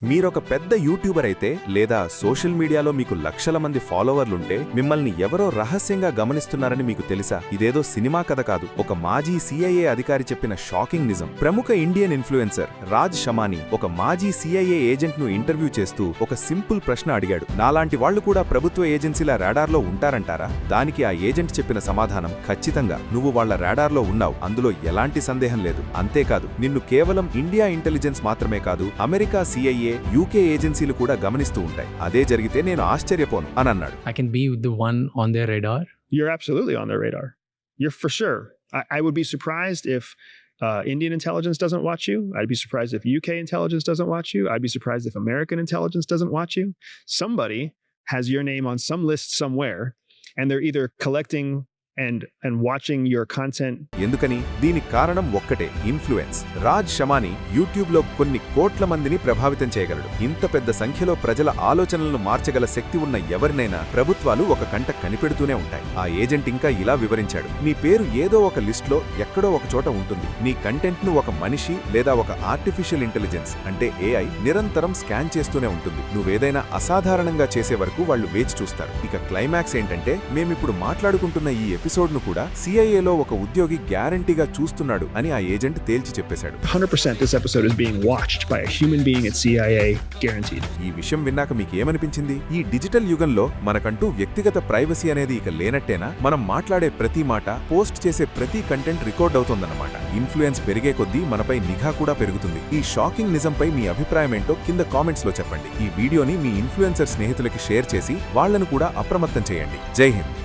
మీరొక పెద్ద యూట్యూబర్ అయితే లేదా సోషల్ మీడియాలో మీకు లక్షల మంది ఫాలోవర్లుంటే మిమ్మల్ని ఎవరో రహస్యంగా గమనిస్తున్నారని మీకు తెలుసా? ఇదేదో సినిమా కథ కాదు, ఒక మాజీ సిఐఏ అధికారి చెప్పిన షాకింగ్ నిజం. ప్రముఖ ఇండియన్ ఇన్ఫ్లుయెన్సర్ రాజ్ షమానీ ఒక మాజీ సిఐఏ ఏజెంట్ను ఇంటర్వ్యూ చేస్తూ ఒక సింపుల్ ప్రశ్న అడిగాడు. నాలాంటి వాళ్లు కూడా ప్రభుత్వ ఏజెన్సీల రాడార్లో ఉంటారంటారా? దానికి ఆ ఏజెంట్ చెప్పిన సమాధానం, ఖచ్చితంగా, నువ్వు వాళ్ల రాడార్లో ఉన్నావు, అందులో ఎలాంటి సందేహం లేదు. అంతేకాదు, నిన్ను కేవలం ఇండియా ఇంటెలిజెన్స్ మాత్రమే కాదు, అమెరికా సిఐఏ, యూకే ఏజెన్సీలు కూడా గమనిస్తూ ఉంటాయి. అదే జరిగితే నేను ఆశ్చర్యపోను అని అన్నాడు. I can be the one on their radar. You're absolutely on their radar. You're for sure. I would be surprised if Indian intelligence doesn't watch you. I'd be surprised if UK intelligence doesn't watch you. I'd be surprised if American intelligence doesn't watch you. Somebody has your name on some list somewhere, and they're either collecting and watching your content. ఎందుకని? దీనికి కారణం ఒక్కటే, influence. Raj షమానీ యూట్యూబ్లో కొన్ని కోట్ల మందిని ప్రభావితం చేయగలడు. ఇంత పెద్ద సంఖ్యలో ప్రజల ఆలోచనలను మార్చగల శక్తి ఉన్న ఎవరినైనా ప్రభుత్వాలు ఒక కంట కనిపెడుతూనే ఉంటాయి. ఆ ఏజెంట్ ఇంకా ఇలా వివరించాడు, నీ పేరు ఏదో ఒక లిస్ట్లో ఎక్కడో ఒక చోట ఉంటుంది. నీ కంటెంట్ను ఒక మనిషి లేదా ఒక ఆర్టిఫిషియల్ ఇంటెలిజెన్స్ అంటే ఏఐ నిరంతరం స్కాన్ చేస్తూనే ఉంటుంది. నువ్వేదైనా అసాధారణంగా చేసే వరకు వాళ్ళు వేచి చూస్తారు. ఇక క్లైమాక్స్ ఏంటంటే, మేమిప్పుడు మాట్లాడుకుంటున్న ఈ ఎపిసోడ్ను కూడా సిఐఏలో ఒక ఉద్యోగి గ్యారంటీగా చూస్తున్నాడు అని ఆ ఏజెంట్ తేల్చి చెప్పేశాడు. 100% this episode is being watched by a human being at CIA, guaranteed. ఈ విషయం విన్నాక మీకు ఏమనిపించింది? ఈ డిజిటల్ యుగంలో మనకంటూ వ్యక్తిగత ప్రైవసీ అనేది ఇక లేనట్టేనా? మనం మాట్లాడే ప్రతి మాట, పోస్ట్ చేసే ప్రతి కంటెంట్ రికార్డ్ అవుతోందన్నమాట. ఇన్ఫ్లుయెన్స్ పెరిగే కొద్దీ మనపై నిఘా కూడా పెరుగుతుంది. ఈ షాకింగ్ నిజంపై మీ అభిప్రాయం ఏంటో కింద కామెంట్స్ లో చెప్పండి. ఈ వీడియోని మీ ఇన్ఫ్లుయెన్సర్ స్నేహితులకి షేర్ చేసి వాళ్లను కూడా అప్రమత్తం చేయండి. జై హింద్.